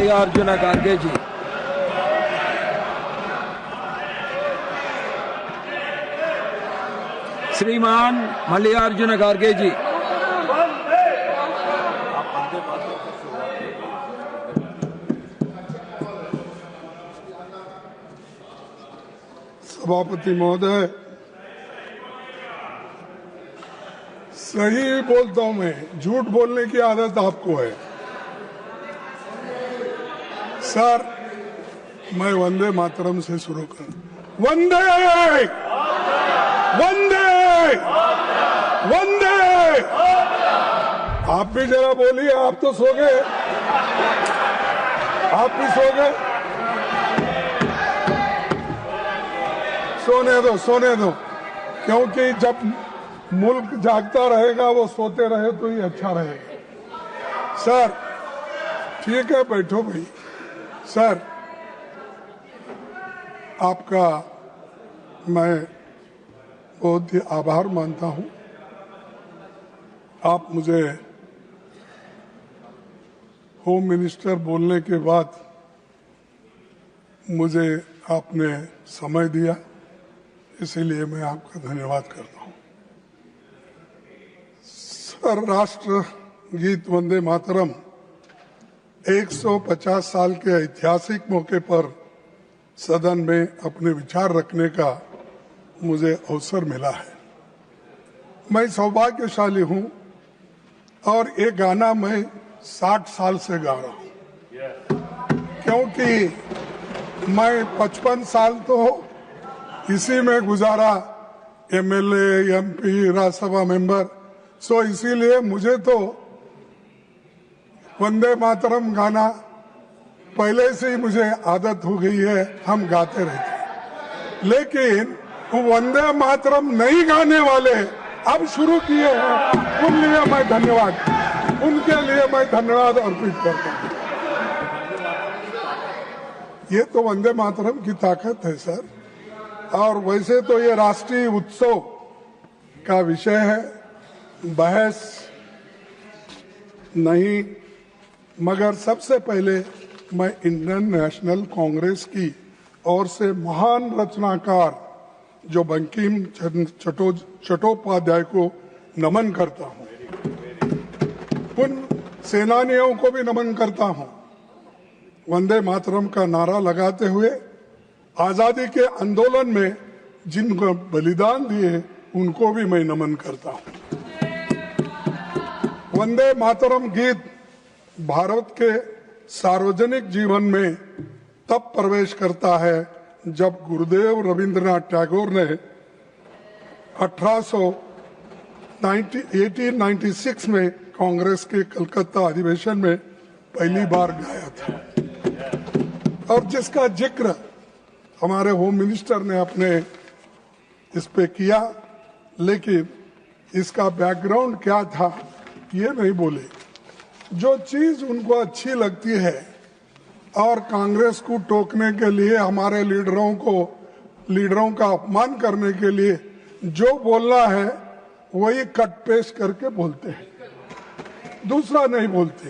मल्लिकार्जुन खड़गे जी। श्रीमान मल्लिकार्जुन खड़गे जी। सभापति महोदय, सही बोलता हूं मैं, झूठ बोलने की आदत आपको है। सर, मैं वंदे मातरम से शुरू कर। वंदे वंदे वंदे। आप भी जरा बोलिए, आप तो सो गए, आप भी सो गए। सोने दो, क्योंकि जब मुल्क जागता रहेगा वो सोते रहे तो ही अच्छा रहेगा। सर ठीक है, बैठो भाई। सर, आपका मैं बहुत ही आभार मानता हूं। आप मुझे होम मिनिस्टर बोलने के बाद मुझे आपने समय दिया, इसीलिए मैं आपका धन्यवाद करता हूं। सर, राष्ट्र गीत वंदे मातरम 150 साल के ऐतिहासिक मौके पर सदन में अपने विचार रखने का मुझे अवसर मिला है। मैं सौभाग्यशाली हूं और ये गाना मैं 60 साल से गा रहा हूं, क्योंकि मैं 55 साल तो इसी में गुजारा, एमएलए, एमपी, राज्यसभा मेंबर। सो इसीलिए मुझे तो वंदे मातरम गाना पहले से ही मुझे आदत हो गई है, हम गाते रहते। लेकिन वो वंदे मातरम नहीं गाने वाले अब शुरू किए हैं, उनके लिए मैं धन्यवाद अर्पित करता हूँ। ये तो वंदे मातरम की ताकत है सर। और वैसे तो ये राष्ट्रीय उत्सव का विषय है, बहस नहीं, मगर सबसे पहले मैं इंडियन नेशनल कांग्रेस की ओर से महान रचनाकार जो बंकिम चट्टोपाध्याय को नमन करता हूं, उन सेनानियों को भी नमन करता हूं। वंदे मातरम का नारा लगाते हुए आजादी के आंदोलन में जिनको बलिदान दिए उनको भी मैं नमन करता हूं। वंदे मातरम गीत भारत के सार्वजनिक जीवन में तब प्रवेश करता है जब गुरुदेव रविंद्रनाथ टैगोर ने 1896 में कांग्रेस के कलकत्ता अधिवेशन में पहली बार गाया था, और जिसका जिक्र हमारे होम मिनिस्टर ने अपने इस पे किया, लेकिन इसका बैकग्राउंड क्या था ये नहीं बोले। जो चीज उनको अच्छी लगती है और कांग्रेस को टोकने के लिए, हमारे लीडरों का अपमान करने के लिए जो बोलना है वही कट पेस्ट करके बोलते हैं, दूसरा नहीं बोलते।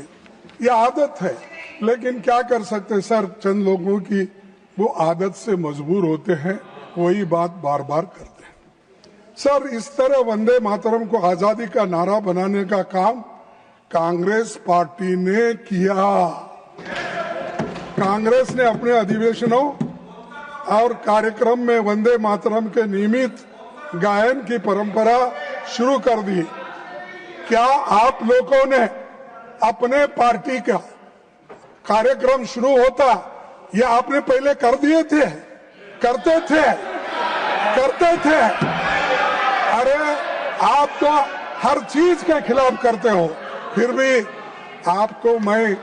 ये आदत है, लेकिन क्या कर सकते सर, चंद लोगों की वो आदत से मजबूर होते हैं, वही बात बार बार करते हैं। सर, इस तरह वंदे मातरम को आजादी का नारा बनाने का काम कांग्रेस पार्टी ने किया। कांग्रेस ने अपने अधिवेशनों और कार्यक्रम में वंदे मातरम के नियमित गायन की परंपरा शुरू कर दी। क्या आप लोगों ने अपने पार्टी का कार्यक्रम शुरू होता, ये आपने पहले कर दिए थे? करते थे। अरे आप तो हर चीज के खिलाफ करते हो, फिर भी आपको मैं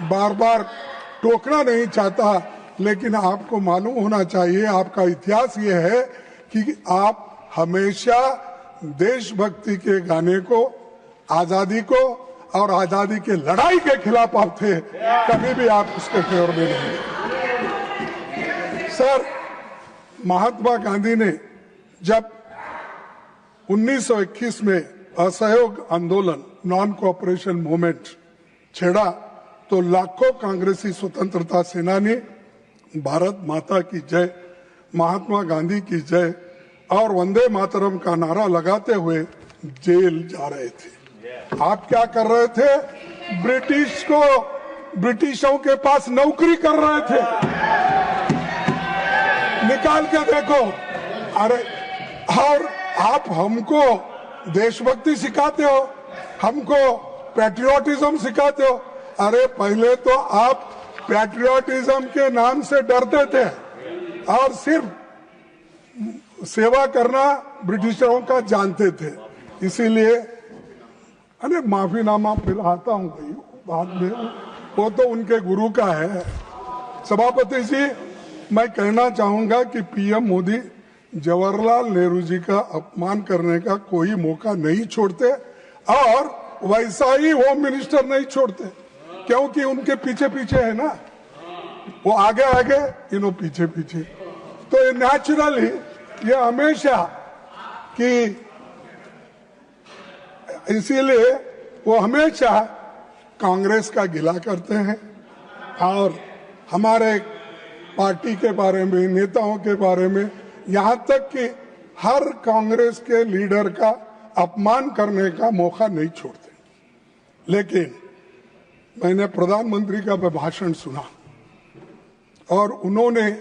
बार बार टोकना नहीं चाहता, लेकिन आपको मालूम होना चाहिए, आपका इतिहास ये है कि आप हमेशा देशभक्ति के गाने को, आजादी को और आजादी के लड़ाई के खिलाफ आप थे, कभी भी आप उसके फेवर में नहीं। सर, महात्मा गांधी ने जब 1921 में असहयोग आंदोलन, नॉन कोऑपरेशन मूवमेंट छेड़ा, तो लाखों कांग्रेसी स्वतंत्रता सेनानी भारत माता की जय, महात्मा गांधी की जय और वंदे मातरम का नारा लगाते हुए जेल जा रहे थे। आप क्या कर रहे थे? ब्रिटिशों के पास नौकरी कर रहे थे। निकाल के देखो। अरे, और आप हमको देशभक्ति सिखाते हो, हमको पैट्रियोटिज्म सिखाते हो। अरे, पहले तो आप पैट्रियोटिज्म के नाम से डरते थे और सिर्फ सेवा करना ब्रिटिशरों का जानते थे। इसीलिए अरे माफीनामा पिलाता हूं भाई बाद में, वो तो उनके गुरु का है। सभापति जी, मैं कहना चाहूंगा कि पीएम मोदी जवाहरलाल नेहरू जी का अपमान करने का कोई मौका नहीं छोड़ते और वैसा ही होम मिनिस्टर नहीं छोड़ते, क्योंकि उनके पीछे पीछे है ना, वो आगे आगे इन्हों पीछे पीछे। तो ये नेचुरली ये हमेशा कि इसीलिए वो हमेशा कांग्रेस का गिला करते हैं और हमारे पार्टी के बारे में, नेताओं के बारे में, यहाँ तक कि हर कांग्रेस के लीडर का अपमान करने का मौका नहीं छोड़ते। लेकिन मैंने प्रधानमंत्री का भाषण सुना और उन्होंने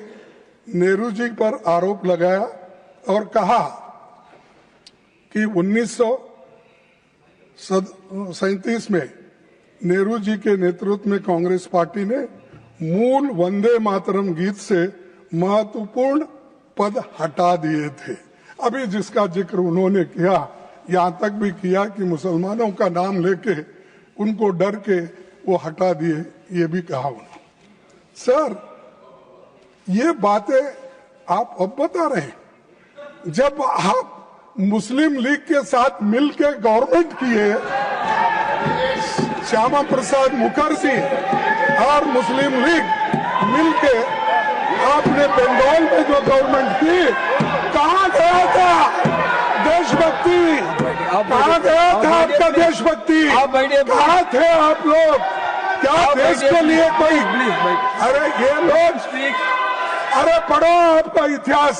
नेहरू जी पर आरोप लगाया और कहा कि 1937 में नेहरू जी के नेतृत्व में कांग्रेस पार्टी ने मूल वंदे मातरम गीत से महत्वपूर्ण पद हटा दिए थे। अभी जिसका जिक्र उन्होंने किया, यहां तक भी किया कि मुसलमानों का नाम लेके उनको डर के वो हटा दिए, ये भी कहा उन्होंने। सर, ये बातें आप अब बता रहे हैं, जब आप मुस्लिम लीग के साथ मिलकर गवर्नमेंट किए, श्यामा प्रसाद मुखर्जी और मुस्लिम लीग मिलके आपने बंगाल में जो गवर्नमेंट की, कहाँ गया था देशभक्ति? कहाँ गया था आपका देशभक्ति? कहाँ थे आप लोग? क्या देश के लिए कोई? अरे ये लोग, अरे पढ़ो, आपका इतिहास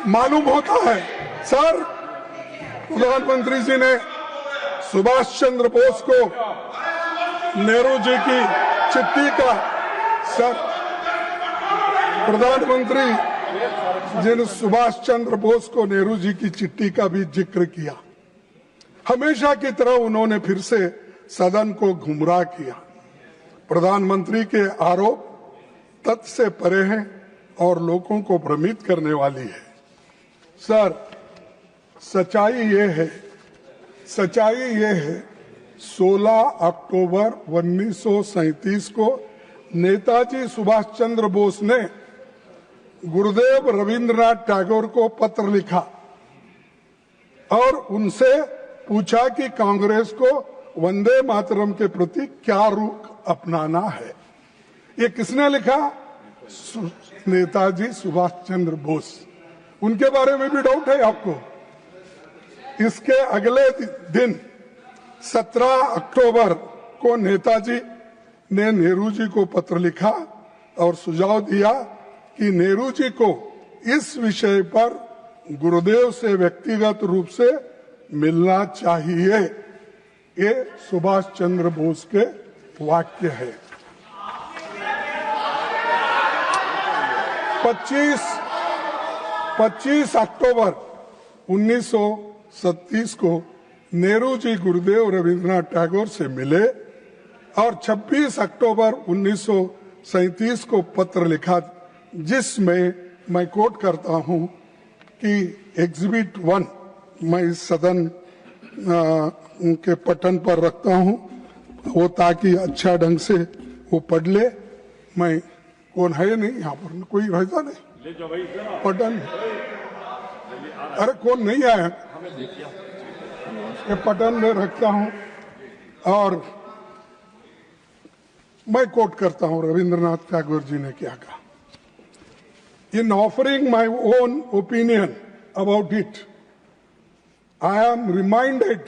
मालूम होता है। सर, प्रधानमंत्री जी ने सुभाष चंद्र बोस को नेहरू जी की चिट्ठी का, सर प्रधानमंत्री जी ने सुभाष चंद्र बोस को नेहरू जी की चिट्ठी का भी जिक्र किया। हमेशा की तरह उन्होंने फिर से सदन को गुमराह किया। प्रधानमंत्री के आरोप तथ्य से परे हैं और लोगों को भ्रमित करने वाली है। सर, सच्चाई ये है 16 अक्टूबर 1937 को नेताजी सुभाष चंद्र बोस ने गुरुदेव रविंद्रनाथ टैगोर को पत्र लिखा और उनसे पूछा कि कांग्रेस को वंदे मातरम के प्रति क्या रुख अपनाना है। ये किसने लिखा? नेताजी सुभाष चंद्र बोस। उनके बारे में भी डाउट है आपको? इसके अगले दिन 17 अक्टूबर को नेताजी ने नेहरू जी को पत्र लिखा और सुझाव दिया कि नेहरू जी को इस विषय पर गुरुदेव से व्यक्तिगत रूप से मिलना चाहिए। ये सुभाष चंद्र बोस के वाक्य है। 25 अक्टूबर 1937 को नेहरू जी गुरुदेव रविंद्रनाथ टैगोर से मिले और 26 अक्टूबर 1937 को पत्र लिखा, जिसमें मैं कोट करता हूं कि एग्जिबिट 1 मैं इस सदन के पटन पर रखता हूं, वो ताकि अच्छा ढंग से वो पढ़ ले। मैं कौन है नहीं यहाँ पर, कोई रहता नहीं पटन, अरे कौन नहीं आया, ये पटन में रखता हूं और मैं कोट करता हूं रविंद्रनाथ टैगोर जी ने क्या कहा। In offering my own opinion about it, I am reminded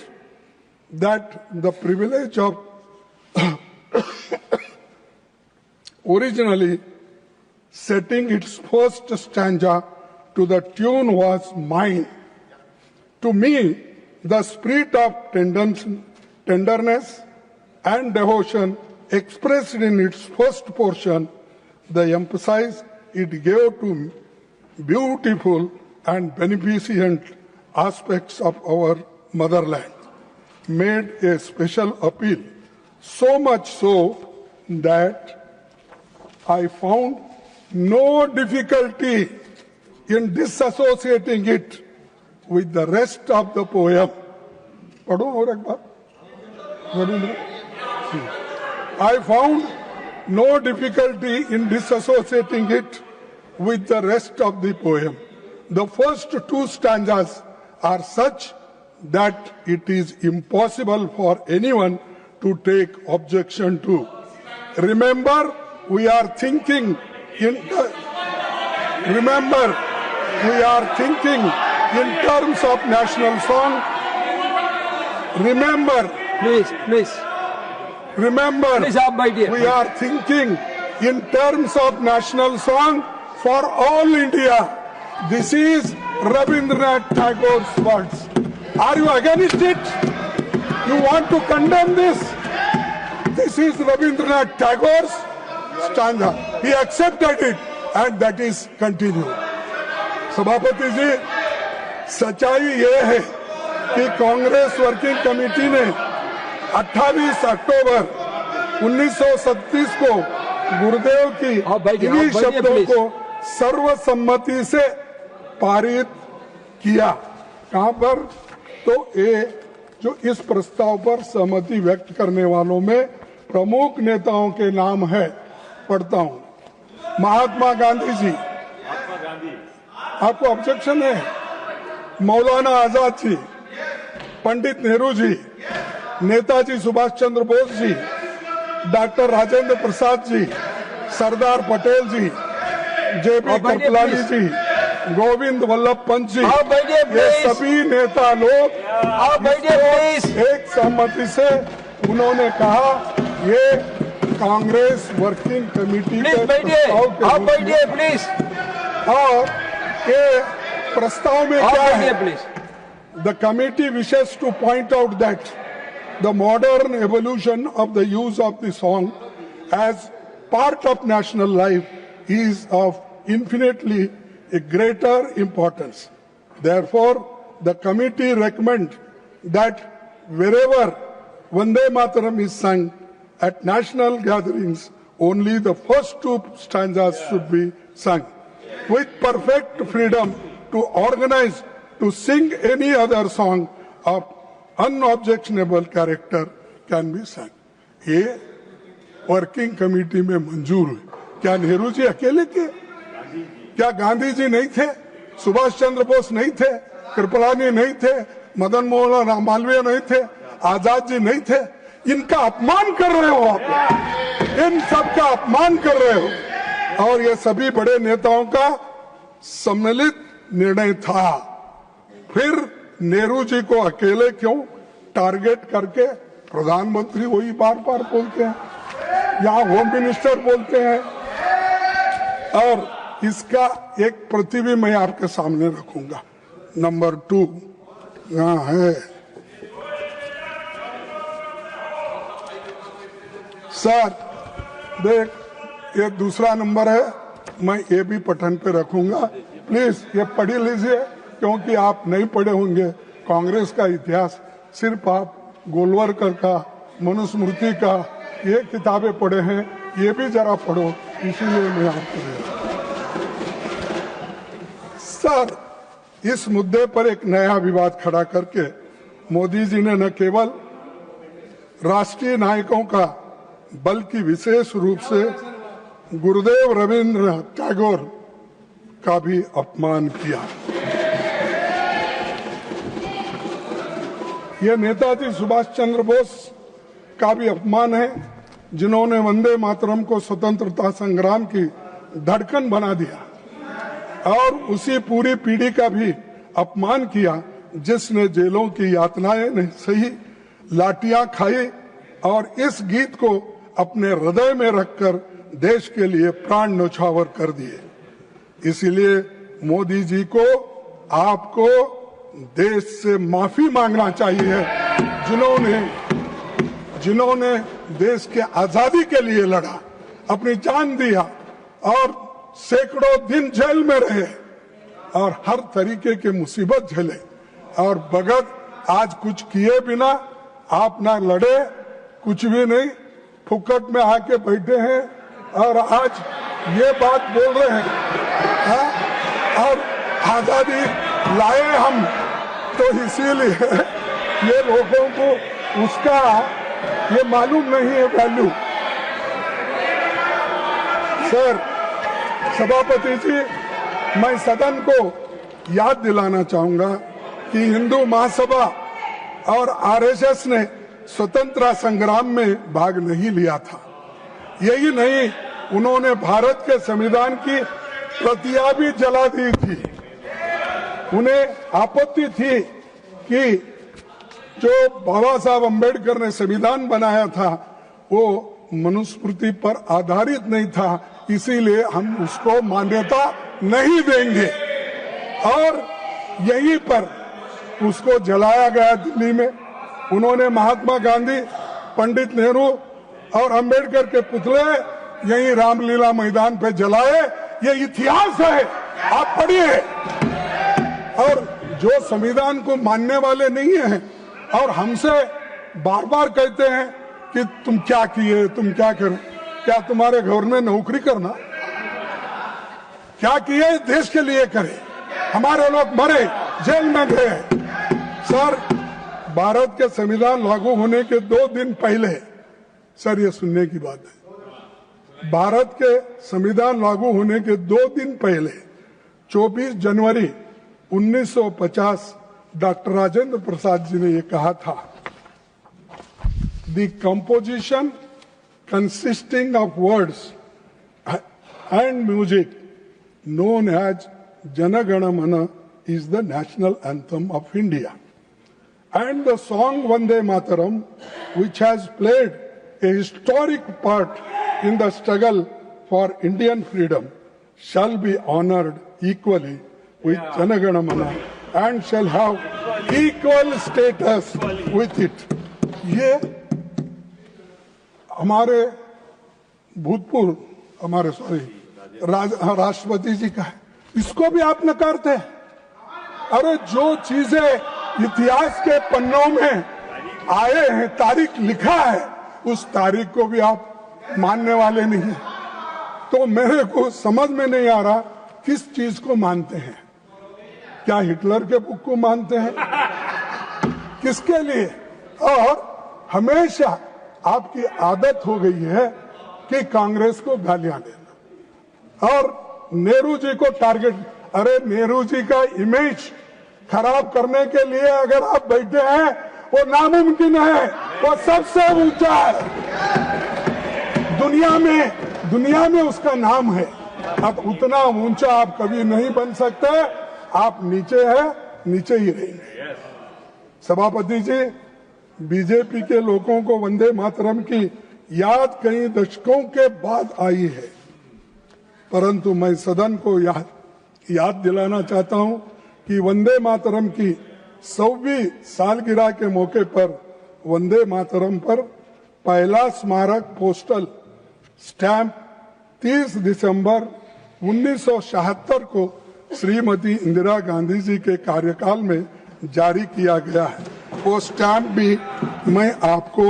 that the privilege of originally setting its first stanza to the tune was mine. To me, the spirit of tenderness and devotion expressed in its first portion, the emphasis it gave to beautiful and beneficent aspects of our motherland, made a special appeal, so much so that I found no difficulty in disassociating it with the rest of the poem. पढ़ो और एक बार। I found no difficulty in disassociating it with the rest of the poem. The first two stanzas are such that it is impossible for anyone to take objection to. Remember, we are thinking in terms of national song. Remember, Please, आप बैठिए। we are thinking in terms of national song for all India. This is Rabindranath Tagore's words. Are you against it? You want to condemn this? This is Rabindranath Tagore's stanza. He accepted it, and that is continued. सभापति जी, सच्चाई ये है कि Congress working committee ने 28 अक्टूबर 1937 को गुरुदेव की इन्हीं शब्दों को सर्वसम्मति से पारित किया। कहां पर? तो ये जो इस प्रस्ताव पर सहमति व्यक्त करने वालों में प्रमुख नेताओं के नाम है, पढ़ता हूं। महात्मा गांधी जी, आपको ऑब्जेक्शन है? मौलाना आजाद जी, पंडित नेहरू जी, नेताजी सुभाष चंद्र बोस जी, डॉक्टर राजेंद्र प्रसाद जी, सरदार पटेल जी, जेपी कृपलानी जी, गोविंद वल्लभ पंत जी, ये सभी नेता लोग एक सहमति से उन्होंने कहा ये कांग्रेस वर्किंग कमेटी के प्रस्ताव के रूप में। और ये प्रस्ताव में क्या है? The committee wishes to point out that the modern evolution of the use of the song as part of national life is of infinitely a greater importance. Therefore, the committee recommends that wherever Vande Mataram is sung at national gatherings, only the first two stanzas should be sung. With perfect freedom to organize to sing any other song of unobjectionable character can be sung. ये working committee में मंजूर हुई। क्या नेहरू जी अकेले थे? क्या गांधी जी नहीं थे? सुभाष चंद्र बोस नहीं थे? कृपलानी नहीं थे? मदन मोहन मालवीय नहीं थे? आजाद जी नहीं थे? इनका अपमान कर रहे हो आप, इन सब का अपमान कर रहे हो। और ये सभी बड़े नेताओं का सम्मिलित निर्णय था। फिर नेहरू जी को अकेले क्यों टारगेट करके प्रधानमंत्री वही बार बार बोलते हैं, यहाँ होम मिनिस्टर बोलते हैं। और इसका एक प्रतिबिंब मैं आपके सामने रखूंगा। नंबर 2 यहाँ है। सर देख, ये दूसरा नंबर है, मैं ये भी पठन पे रखूंगा। प्लीज ये पढ़ लीजिए, क्योंकि आप नहीं पढ़े होंगे कांग्रेस का इतिहास। सिर्फ आप गोलवरकर का, मनुस्मृति का ये किताबें पढ़े हैं, ये भी जरा पढ़ो, इसीलिए मैं आपको दे रहा हूं। सर, इस मुद्दे पर एक नया विवाद खड़ा करके मोदी जी ने न केवल राष्ट्रीय नायकों का बल्कि विशेष रूप से गुरुदेव रविंद्रनाथ टैगोर का भी अपमान किया। यह नेताजी सुभाष चंद्र बोस का भी अपमान है, जिन्होंने वंदे मातरम को स्वतंत्रता संग्राम की धड़कन बना दिया, और उसी पूरी पीढ़ी का भी अपमान किया जिसने जेलों की यातनाएं नहीं सही, लाठियां खाई और इस गीत को अपने हृदय में रखकर देश के लिए प्राण न्यौछावर कर दिए। इसीलिए मोदी जी को आपको देश से माफी मांगना चाहिए, जिन्होंने देश के आजादी के लिए लड़ा, अपनी जान दिया और सैकड़ों दिन जेल में रहे और हर तरीके की मुसीबत झेले, और भगत आज कुछ किए बिना आप ना लड़े, कुछ भी नहीं, फुकट में आके बैठे हैं और आज ये बात बोल रहे हैं, और आजादी लाए हम, तो इसीलिए ये लोगों को उसका ये मालूम नहीं है वैल्यू। सर, सभापति जी, मैं सदन को याद दिलाना चाहूंगा कि हिंदू महासभा और आरएसएस ने स्वतंत्रता संग्राम में भाग नहीं लिया था। यही नहीं, उन्होंने भारत के संविधान की प्रतियां भी जला दी थी। उन्हें आपत्ति थी कि जो बाबा साहब अम्बेडकर ने संविधान बनाया था वो मनुस्मृति पर आधारित नहीं था, इसीलिए हम उसको मान्यता नहीं देंगे, और यहीं पर उसको जलाया गया दिल्ली में। उन्होंने महात्मा गांधी, पंडित नेहरू और अंबेडकर के पुतले यहीं रामलीला मैदान पे जलाए। ये इतिहास है, आप पढ़िए। और जो संविधान को मानने वाले नहीं हैं और हमसे बार बार कहते हैं कि तुम क्या किए, तुम क्या करो, क्या तुम्हारे घर में नौकरी करना, क्या किए देश के लिए करे। हमारे लोग मरे, जेल में गए। सर, भारत के संविधान लागू होने के 2 दिन पहले, सर ये सुनने की बात है, भारत के संविधान लागू होने के 2 दिन पहले 24 जनवरी 1950 डॉक्टर राजेंद्र प्रसाद जी ने ये कहा था, the composition consisting of words and music known as Jana Gana Mana is the national anthem of India. And the song Vande Mataram, which has played a historic part in the struggle for Indian freedom, shall be honored equally with Jana Gana Mana and shall have equal status with it. ये हमारे भूतपूर्व, हमारे राष्ट्रपति जी का है, इसको भी आप नकारते हैं। अरे जो चीजें इतिहास के पन्नों में आए हैं, तारीख लिखा है, उस तारीख को भी आप मानने वाले नहीं हैं। तो मेरे को समझ में नहीं आ रहा किस चीज को मानते हैं। क्या हिटलर के बुक को मानते हैं, किसके लिए? और हमेशा आपकी आदत हो गई है कि कांग्रेस को गालियां देना और नेहरू जी को टारगेट। अरे नेहरू जी का इमेज खराब करने के लिए अगर आप बैठे हैं, वो नामुमकिन है, वो सबसे ऊंचा है दुनिया में उसका नाम है। अब उतना ऊंचा आप कभी नहीं बन सकते, आप नीचे है, नीचे ही रहेंगे। सभापति जी, बीजेपी के लोगों को वंदे मातरम की याद कई दशकों के बाद आई है, परंतु मैं सदन को याद दिलाना चाहता हूं कि वंदे मातरम की 100वीं सालगिरह के मौके पर वंदे मातरम पर पहला स्मारक पोस्टल स्टैंप 30 दिसंबर 1976 को श्रीमती इंदिरा गांधी जी के कार्यकाल में जारी किया गया है। वो स्टैंप भी मैं आपको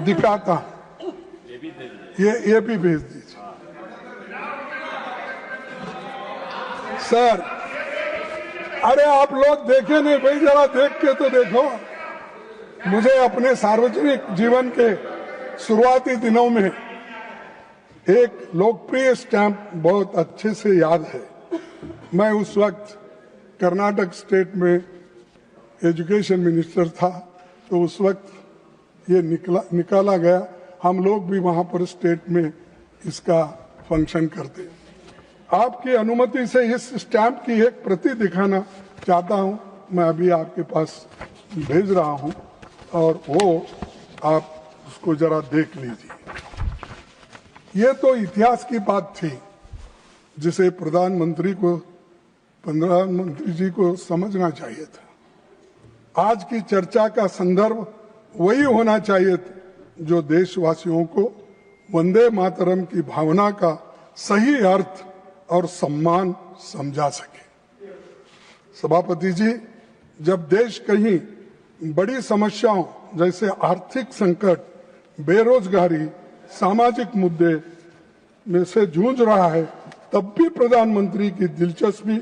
दिखाता हूं, ये भी भेज दीजिए। सर, अरे आप लोग देखे नहीं भाई, जरा देख के तो देखो। मुझे अपने सार्वजनिक जीवन के शुरुआती दिनों में एक लोकप्रिय स्टैंप बहुत अच्छे से याद है। मैं उस वक्त कर्नाटक स्टेट में एजुकेशन मिनिस्टर था, तो उस वक्त ये निकाला गया। हम लोग भी वहां पर स्टेट में इसका फंक्शन करते। आपकी अनुमति से इस स्टैंप की एक प्रति दिखाना चाहता हूं। मैं अभी आपके पास भेज रहा हूं और वो आप उसको जरा देख लीजिए। ये तो इतिहास की बात थी जिसे प्रधानमंत्री जी को समझना चाहिए था। आज की चर्चा का संदर्भ वही होना चाहिए जो देशवासियों को वंदे मातरम की भावना का सही अर्थ और सम्मान समझा सके। सभापति जी, जब देश कहीं बड़ी समस्याओं जैसे आर्थिक संकट, बेरोजगारी, सामाजिक मुद्दे में से जूझ रहा है, तब भी प्रधानमंत्री की दिलचस्पी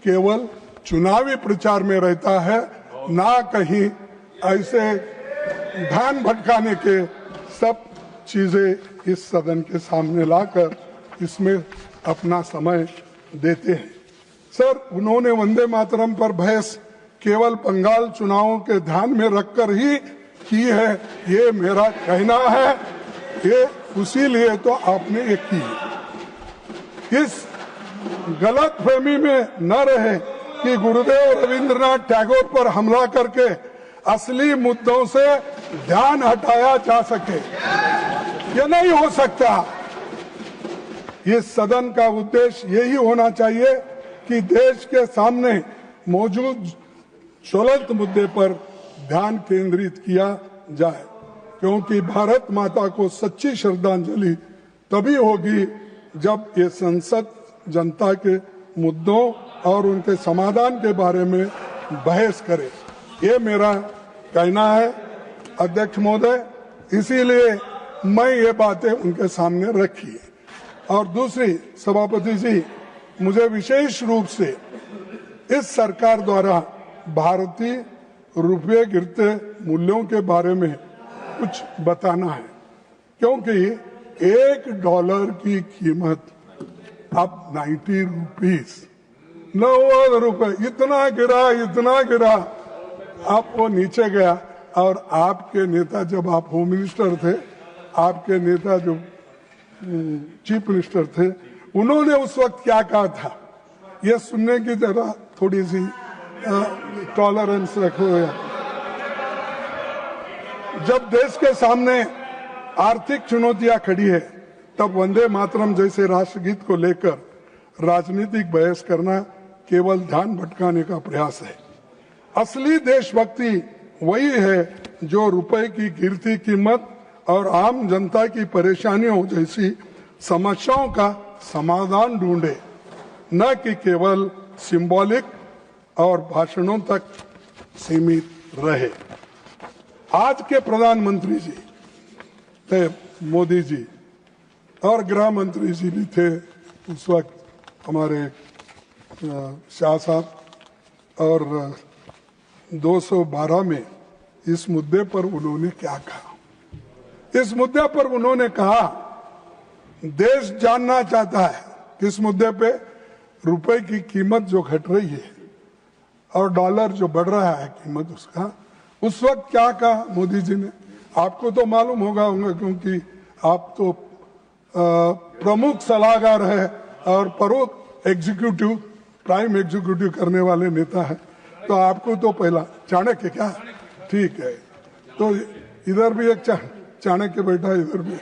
केवल चुनावी प्रचार में रहता है, ना कहीं ऐसे ध्यान भटकाने के सब चीजें इस सदन के सामने लाकर इसमें अपना समय देते हैं। सर, उन्होंने वंदे मातरम पर बहस केवल बंगाल चुनावों के ध्यान में रखकर ही की है, ये मेरा कहना है। ये उसीलिए तो आपने ये की। इस गलत फहमी में न रहे कि गुरुदेव रविंद्रनाथ टैगोर पर हमला करके असली मुद्दों से ध्यान हटाया जा सके। ये नहीं हो सकता। इस सदन का उद्देश्य यही होना चाहिए कि देश के सामने मौजूद ज्वलंत मुद्दे पर ध्यान केंद्रित किया जाए, क्योंकि भारत माता को सच्ची श्रद्धांजलि तभी होगी जब ये संसद जनता के मुद्दों और उनके समाधान के बारे में बहस करे। ये मेरा कहना है अध्यक्ष महोदय, इसीलिए मैं ये बातें उनके सामने रखी। और दूसरी, सभापति जी, मुझे विशेष रूप से इस सरकार द्वारा भारतीय रुपये गिरते मूल्यों के बारे में कुछ बताना है, क्योंकि $1 की कीमत अब 90 रुपीस, 90 रुपए, इतना गिरा, अब वो नीचे गया। और आपके नेता, जब आप होम मिनिस्टर थे, आपके नेता जो चीफ मिनिस्टर थे, उन्होंने उस वक्त क्या कहा था, ये सुनने की जरा थोड़ी सी टॉलरेंस रखो। जब देश के सामने आर्थिक चुनौतियां खड़ी है, तब वंदे मातरम जैसे राष्ट्रगीत को लेकर राजनीतिक बहस करना केवल ध्यान भटकाने का प्रयास है। असली देशभक्ति वही है जो रुपए की गिरती कीमत और आम जनता की परेशानियों जैसी समस्याओं का समाधान ढूंढे, न कि केवल सिंबॉलिक और भाषणों तक सीमित रहे। आज के प्रधानमंत्री जी थे मोदी जी, और गृह मंत्री जी भी थे उस वक्त हमारे शाह साहब, और 212 में इस मुद्दे पर उन्होंने क्या कहा। इस मुद्दे पर उन्होंने कहा, देश जानना चाहता है किस मुद्दे पे, रुपए की कीमत जो घट रही है और डॉलर जो बढ़ रहा है कीमत उसका। उस वक्त क्या कहा मोदी जी ने, आपको तो मालूम होगा क्योंकि आप तो प्रमुख सलाहकार है और परोक्ष एग्जीक्यूटिव, प्राइम एग्जीक्यूटिव करने वाले नेता है, तो आपको तो पहला चाणक्य, क्या ठीक है, तो इधर भी एक चाणक्य बैठा, इधर भी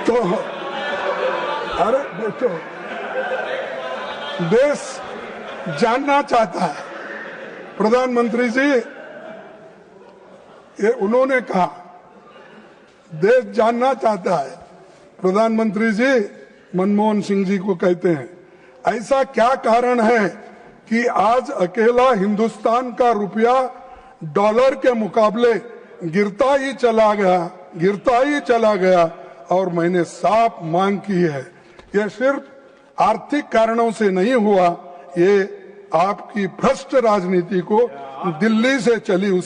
तो अरे बेटो, देश जानना चाहता है। प्रधानमंत्री जी, ये उन्होंने कहा, देश जानना चाहता है। प्रधानमंत्री जी मनमोहन सिंह जी को कहते हैं, ऐसा क्या कारण है कि आज अकेला हिंदुस्तान का रुपया डॉलर के मुकाबले गिरता ही चला गया, और मैंने साफ मांग की है, यह सिर्फ आर्थिक कारणों से नहीं हुआ, ये आपकी भ्रष्ट राजनीति को दिल्ली से चली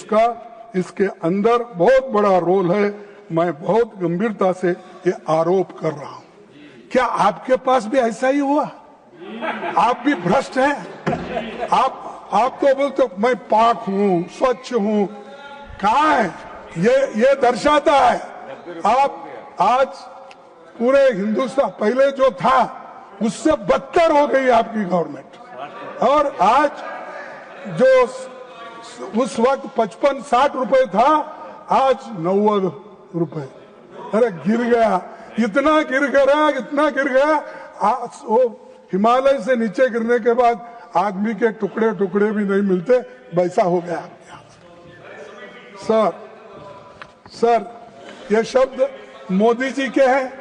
इसके अंदर बहुत बड़ा रोल है। मैं बहुत गंभीरता से ये आरोप कर रहा हूं। क्या आपके पास भी ऐसा ही हुआ? आप भी भ्रष्ट हैं? आप तो बोलते मैं पाक हूं, स्वच्छ हूं, कहां है? ये दर्शाता है आप आज पूरे हिंदुस्तान, पहले जो था उससे बदतर हो गई आपकी गवर्नमेंट, और आज जो उस वक्त 55-60 रुपए था आज 90 रुपए। अरे गिर गया, इतना गिर गया, इतना गिर गया। आज वो हिमालय से नीचे गिरने के बाद आदमी के टुकड़े टुकड़े भी नहीं मिलते, वैसा हो गया। सर ये शब्द मोदी जी के हैं,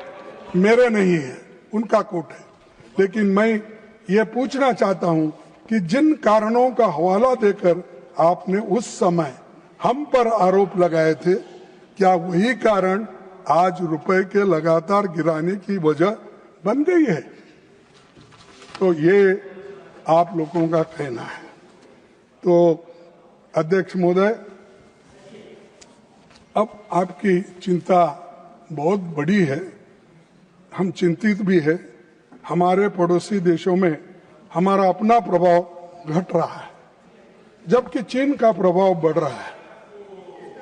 मेरे नहीं है, उनका कोट है। लेकिन मैं ये पूछना चाहता हूं कि जिन कारणों का हवाला देकर आपने उस समय हम पर आरोप लगाए थे, क्या वही कारण आज रुपए के लगातार गिराने की वजह बन गई है? तो ये आप लोगों का कहना है। तो अध्यक्ष महोदय, अब आपकी चिंता बहुत बड़ी है, हम चिंतित भी है। हमारे पड़ोसी देशों में हमारा अपना प्रभाव घट रहा है, जबकि चीन का प्रभाव बढ़ रहा है।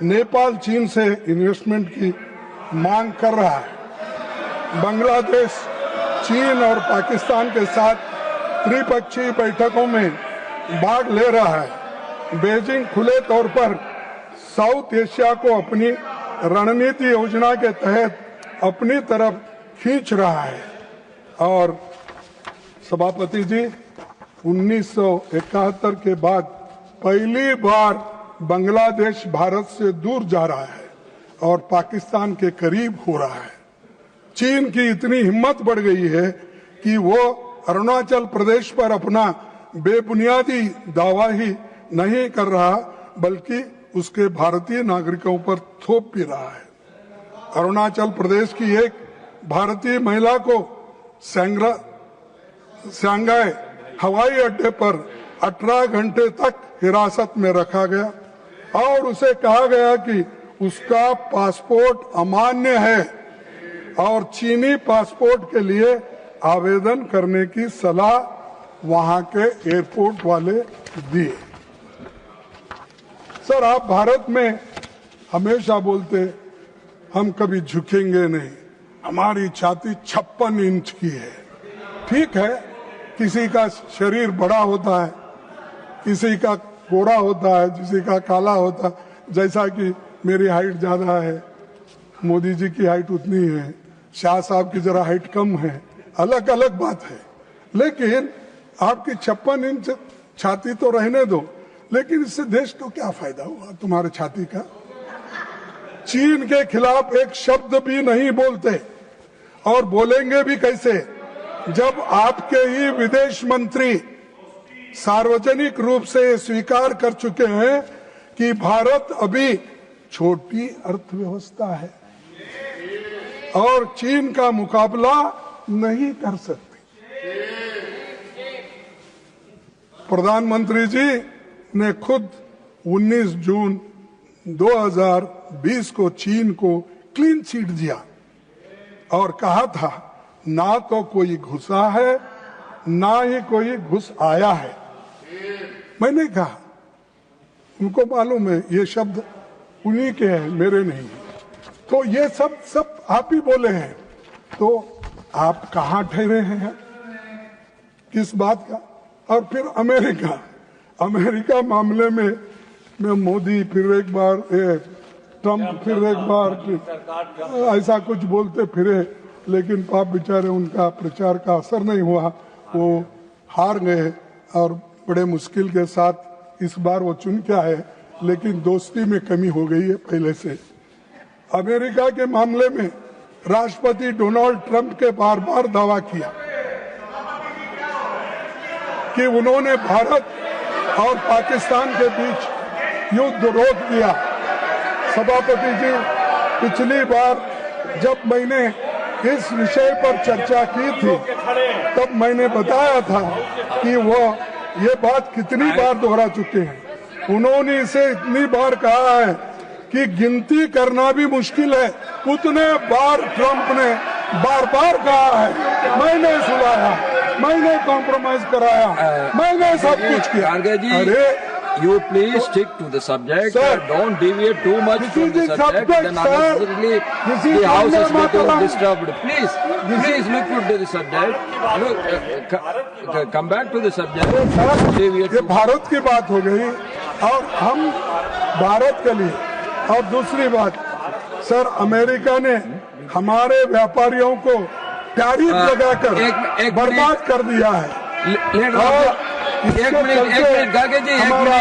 नेपाल चीन से इन्वेस्टमेंट की मांग कर रहा है। बांग्लादेश चीन और पाकिस्तान के साथ त्रिपक्षीय बैठकों में भाग ले रहा है। बीजिंग खुले तौर पर साउथ एशिया को अपनी रणनीति योजना के तहत अपनी तरफ खींच रहा है। और सभापति जी, 1971 के बाद पहली बार बांग्लादेश भारत से दूर जा रहा है और पाकिस्तान के करीब हो रहा है। चीन की इतनी हिम्मत बढ़ गई है कि वो अरुणाचल प्रदेश पर अपना बेबुनियादी दावा ही नहीं कर रहा, बल्कि उसके भारतीय नागरिकों पर थोप भी रहा है। अरुणाचल प्रदेश की एक भारतीय महिला को सांघाई हवाई अड्डे पर 18 घंटे तक हिरासत में रखा गया और उसे कहा गया कि उसका पासपोर्ट अमान्य है और चीनी पासपोर्ट के लिए आवेदन करने की सलाह वहां के एयरपोर्ट वाले दिए। सर, आप भारत में हमेशा बोलते हम कभी झुकेंगे नहीं, हमारी छाती 56 इंच की है। ठीक है, किसी का शरीर बड़ा होता है, किसी का गोरा होता है, किसी का काला होता है। जैसा कि मेरी हाइट ज्यादा है, मोदी जी की हाइट उतनी है, शाह साहब की जरा हाइट कम है, अलग अलग बात है। लेकिन आपकी 56 इंच छाती तो रहने दो, लेकिन इससे देश को क्या फायदा हुआ तुम्हारे छाती का? चीन के खिलाफ एक शब्द भी नहीं बोलते, और बोलेंगे भी कैसे जब आपके ही विदेश मंत्री सार्वजनिक रूप से स्वीकार कर चुके हैं कि भारत अभी छोटी अर्थव्यवस्था है और चीन का मुकाबला नहीं कर सकती। प्रधानमंत्री जी ने खुद 19 जून 2020 को चीन को क्लीन चिट दिया और कहा था ना तो कोई घुसा है ना ही कोई घुस आया है। मैंने कहा, उनको मालूम है ये शब्द उन्हीं के हैं, मेरे नहीं। तो ये सब आप ही बोले हैं, तो आप कहाँ ठहरे हैं किस बात का? और फिर अमेरिका मामले में मोदी फिर एक बार, ट्रम्प फिर एक बार, ऐसा कुछ बोलते फिरे, लेकिन पाप बेचारे उनका प्रचार का असर नहीं हुआ, वो हार गए और बड़े मुश्किल के साथ इस बार वो चुन के आए। लेकिन दोस्ती में कमी हो गई है पहले से। अमेरिका के मामले में राष्ट्रपति डोनाल्ड ट्रंप के बार बार दावा किया कि उन्होंने भारत और पाकिस्तान के बीच युद्ध रोक दिया। सभापति जी, पिछली बार जब मैंने इस विषय पर चर्चा की थी तब मैंने बताया था कि वो ये बात कितनी बार दोहरा चुके हैं। उन्होंने इसे इतनी बार कहा है कि गिनती करना भी मुश्किल है, उतने बार ट्रंप ने बार बार कहा है। मैंने सुनाया, मैंने कॉम्प्रोमाइज कराया, मैंने सब कुछ किया। अरे you please stick to the subject, don't deviate too much from the subject, then unnecessarily the house is getting disturbed. Please look to the subject. Look, come back to the subject. ये भारत की बात हो गई और हम भारत के लिए और दूसरी बात, सर अमेरिका ने हमारे व्यापारियों को टैरिफ लगाकर बर्बाद कर दिया है। और एक मिनट गागे जी, हमारा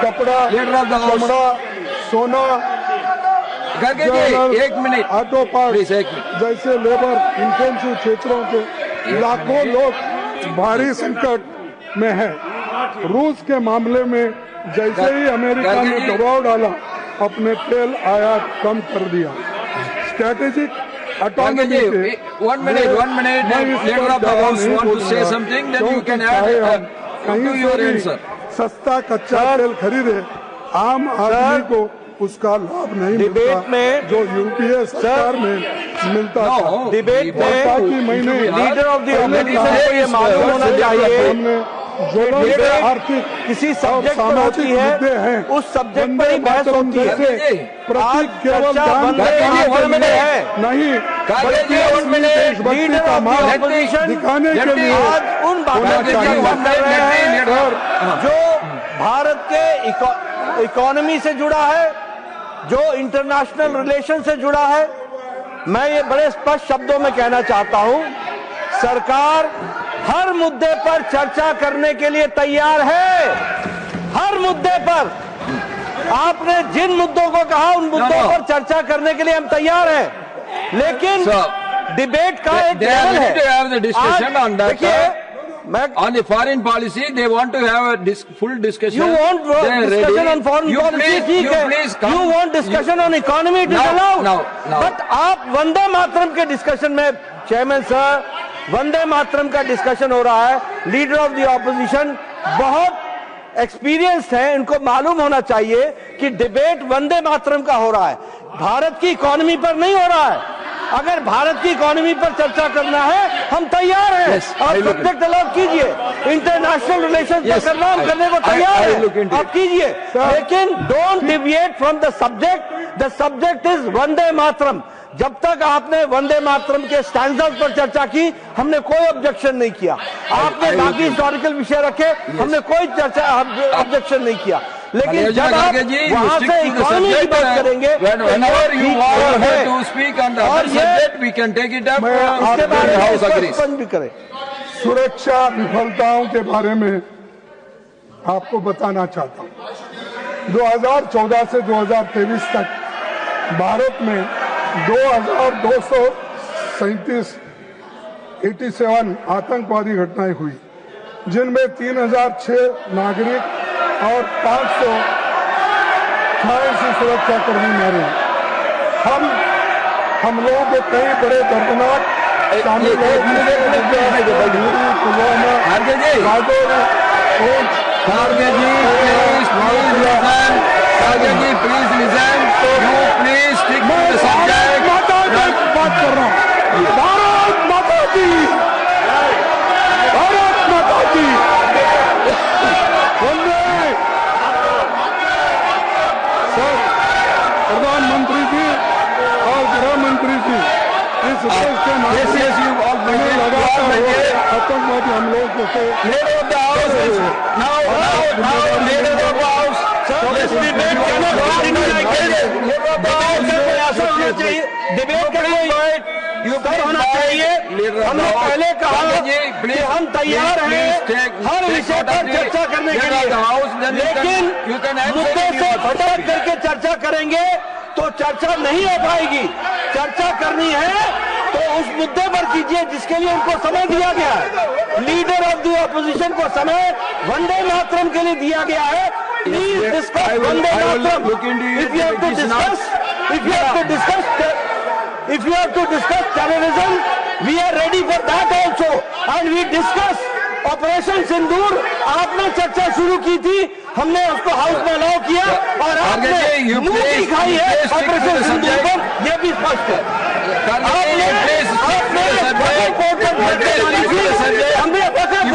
कपड़ा, चमड़ा, सोना, गागे जी एक मिनट, ऑटो पार्ट जैसे लेबर इंटेंसिव क्षेत्रों के लाखों लोग भारी संकट में हैं। रूस के मामले में जैसे ही अमेरिका ने दबाव डाला, अपने तेल आयात कम कर दिया। स्ट्रैटेजिक autonomy से 1 minute, leader of the house want to say something, then you can add to your answer. सस्ता कच्चा तेल खरीदे, आम आदमी को उसका लाभ नहीं मिलता में जो यूपीए सरकार में मिलता था। डिबेट में महीने लीडर ऑफ द ऑपोजिशन को ये मालूम होना चाहिए जो आर्थिक किसी सब्जेक्ट पर होती है, उस सब्जेक्ट पर ही बहस होती है। प्रतीक केवल नहीं, लीडर ऑफ द ऑपोजिशन दिखाने के लिए आज उन बातों की चर्चा कर रहे हैं जो भारत के इकोनॉमी से जुड़ा है, जो इंटरनेशनल रिलेशन से जुड़ा है। मैं ये बड़े स्पष्ट शब्दों में कहना चाहता हूं, सरकार हर मुद्दे पर चर्चा करने के लिए तैयार है। हर मुद्दे पर आपने जिन मुद्दों को कहा, उन मुद्दों पर चर्चा करने के लिए हम तैयार हैं, लेकिन डिबेट का एक लेवल है। देखिए, on the foreign policy, they want to have a full discussion. You want discussion on foreign policy, ठीक है। You want discussion on economy, it is allowed. But आप वंदे मातरम के डिस्कशन में, चेयरमैन सर, वंदे मातरम का डिस्कशन हो रहा है। लीडर ऑफ द ऑपोजिशन बहुत एक्सपीरियंस्ड है, इनको मालूम होना चाहिए कि डिबेट वंदे मातरम का हो रहा है, भारत की इकोनॉमी पर नहीं हो रहा है। अगर भारत की इकोनॉमी पर चर्चा करना है, हम तैयार हैं। आप सब्जेक्ट अलॉट कीजिए, इंटरनेशनल रिलेशन पर करना, हम करने को तैयार हैं, आप कीजिए, लेकिन don't deviate from the subject. The subject is Vande Mataram. जब तक आपने वंदे मातरम के स्टैंडर्ड पर चर्चा की, हमने कोई ऑब्जेक्शन नहीं किया। आपने बाकी हिस्टोरिकल विषय रखे, हमने कोई चर्चा ऑब्जेक्शन नहीं किया। लेकिन जब आप वहां से इकोनॉमी की बात करेंगे, भी करें। सुरक्षा विफलताओं के बारे में आपको बताना चाहता हूं। 2014 से 2023 तक भारत में 2237 आतंकवादी घटनाएं हुई, जिनमें 3006 नागरिक और 586 सुरक्षाकर्मी मारे। हम लोगों के कई बड़े दर्दनाक शामिल please listen, please stick to the subject. बात कर रहा हूं, भारत माता की, भारत माता की। सर, प्रधानमंत्री जी और गृह मंत्री जी इस देश के आतंकवादी हमलों को डिबेट होना चाहिए। हमने पहले कहा कि हम तैयार हैं हर विषय पर चर्चा करने के लिए, लेकिन मुद्दे से भटक करके चर्चा करेंगे तो चर्चा नहीं हो पाएगी। चर्चा करनी है तो उस मुद्दे पर कीजिए जिसके लिए उनको समय दिया गया है। लीडर ऑफ द ऑपोजिशन को समय वंदे मातरम के लिए दिया गया है। Please discuss Vande Mataram. If you have to discuss terrorism, we are ready for that also, and we discuss operation Sindoor. आपने चर्चा शुरू की थी, हमने उसको हाउस में अलाउ किया और आपने मुंह दिखाई है ऑपरेशन सिंदूर पर, यह भी स्पष्ट है। हमने चर्चा की,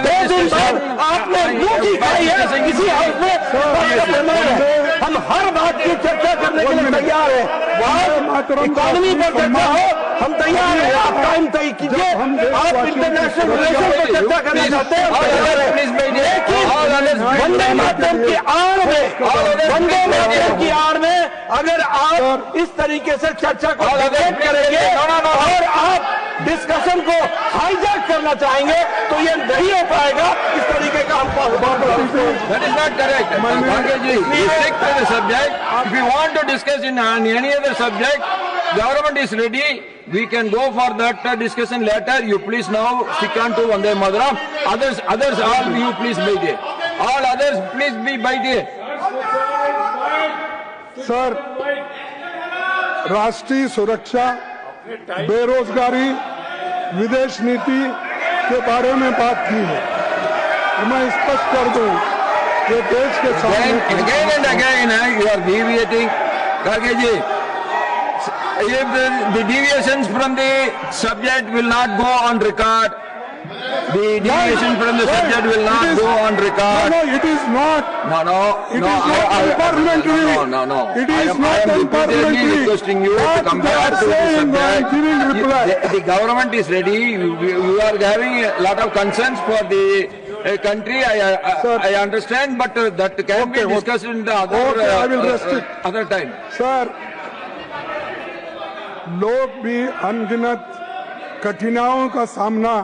2 दिन बाद आपने मुंह दिखाई है किसी हाउस में। हम हर बात की चर्चा करने के लिए तैयार है। इकोनॉमी पर चर्चा हो, हम तैयार हैं। आप टाइम तय कीजिए। आप इंटरनेशनल रिलेशन पर चर्चा करना चाहते हैं, लेकिन वंदे मातरम की आड़ में, वंदे मातरम की अगर आप इस तरीके से चर्चा को डिबेट करेंगे और आप डिस्कशन को हाईजैक करना चाहेंगे तो ये नहीं हो पाएगा। इस तरीके का हमको That is not correct. Bhagyaji, you stick to the subject. If you want to discuss in any other subject, government is ready. We can go for that discussion later. You please now stick on to Vande Mataram. Others, all you please by day. All others, please be by day. Sir, राष्ट्रीय सुरक्षा, बेरोजगारी, विदेश नीति के बारे में बात की है। मैं स्पष्ट कर दूं कि देश के सामने Again and again, you are deviating. Bhagyaji, if the deviations from the subject will not go on record, the deviation from the subject will not go on record. No, it is not. No. It is not unparliamentary. No. It is not I am repeatedly unparliamentary. requesting you to What come they back are to the saying, I am subject. giving reply. The government is ready. You are having a lot of concerns for the country. I understand, but that can be discussed in the I will restrict. other time. Sir, लोग भी अनगिनत कठिनाइयों का सामना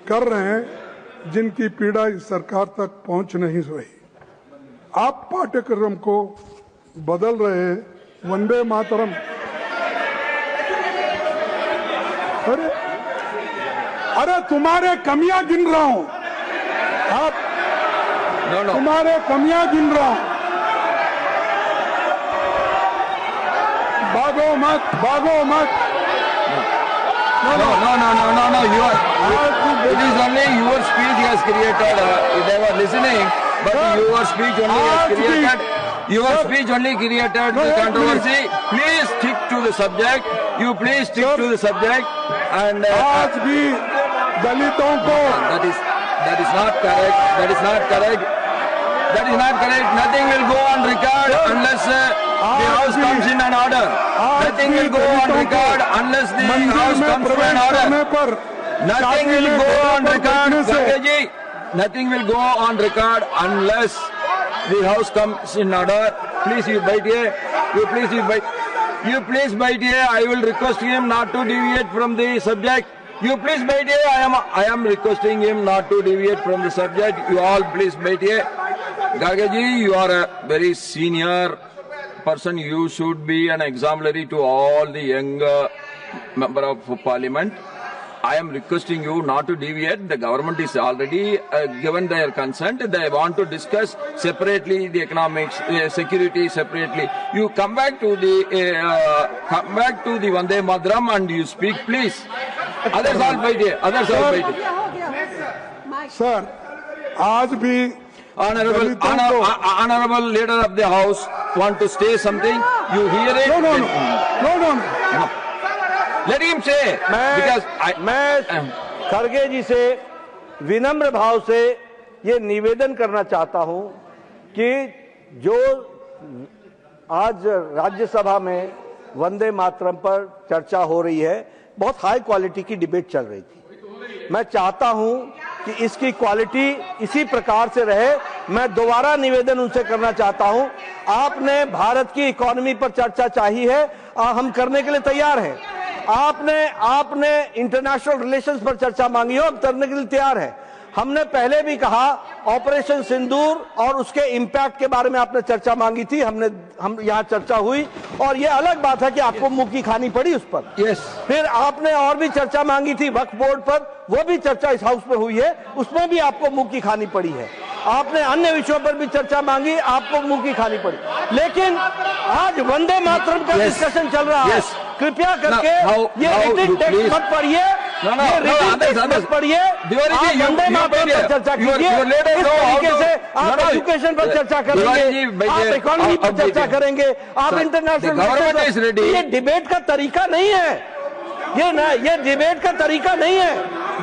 कर रहे हैं जिनकी पीड़ा इस सरकार तक पहुंच नहीं रही। आप पाठ्यक्रम को बदल रहे हैं। वंदे मातरम, अरे तुम्हारे कमियां गिन रहा हूं। आप No. तुम्हारे कमियां गिन रहा हूं। भागो मत। No. You are. It is only your speech has created. They were listening, but your speech only has created. Your speech only created the controversy. Please stick to the subject. You please stick to the subject. And आज भी दलितों को that is not correct. That is not correct. Nothing will go on record unless the house comes in an order. Nothing will go on record unless the house comes to an order. Nothing will go on record, Bhagyaji. Nothing will go on record unless the house comes in order. Please, you bite here. You please bite here. I will request him not to deviate from the subject. You please bite here. I am requesting him not to deviate from the subject. You all please bite here. Bhagyaji, you are a very senior person. You should be an exemplary to all the young member of parliament. I am requesting you not to deviate. The government is already given their consent. They want to discuss separately the economics, security separately. You come back to the Vande Mataram and you speak, please. Others all fight here. Sir, आज भी Honorable leader of the house want to say something. You hear it? No. Let him say. मैं खड़गे जी से विनम्र भाव से ये निवेदन करना चाहता हूं कि जो आज राज्यसभा में वंदे मातरम पर चर्चा हो रही है, बहुत हाई क्वालिटी की डिबेट चल रही थी। मैं चाहता हूं कि इसकी क्वालिटी इसी प्रकार से रहे। मैं दोबारा निवेदन उनसे करना चाहता हूं, आपने भारत की इकोनॉमी पर चर्चा चाहिए है, हम करने के लिए तैयार हैं। आपने इंटरनेशनल रिलेशंस पर चर्चा मांगी हो, हम करने के लिए तैयार है। हमने पहले भी कहा ऑपरेशन सिंदूर और उसके इंपैक्ट के बारे में आपने चर्चा मांगी थी, हम यहाँ चर्चा हुई और ये अलग बात है कि आपको मुंह की खानी पड़ी उस पर। फिर आपने और भी चर्चा मांगी थी वक्फ बोर्ड पर, वो भी चर्चा इस हाउस में हुई है, उसमें भी आपको मुंह की खानी पड़ी है। आपने अन्य विषयों पर भी चर्चा मांगी, आपको मुंह की खानी पड़ी। लेकिन आज वंदे मातरम का डिस्कशन चल रहा है, कृपया करके ये रिटन टेक्स्ट मत पढ़िए, ये रिटन टेक्स्ट मत पढ़िए। आप वंदे मातरम पर चर्चा कीजिए, इस तरीके से आप एजुकेशन पर चर्चा करेंगे, आप इकोनॉमी पर चर्चा करेंगे, आप इंटरनेशनल। ये डिबेट का तरीका नहीं है, ये डिबेट का तरीका नहीं है।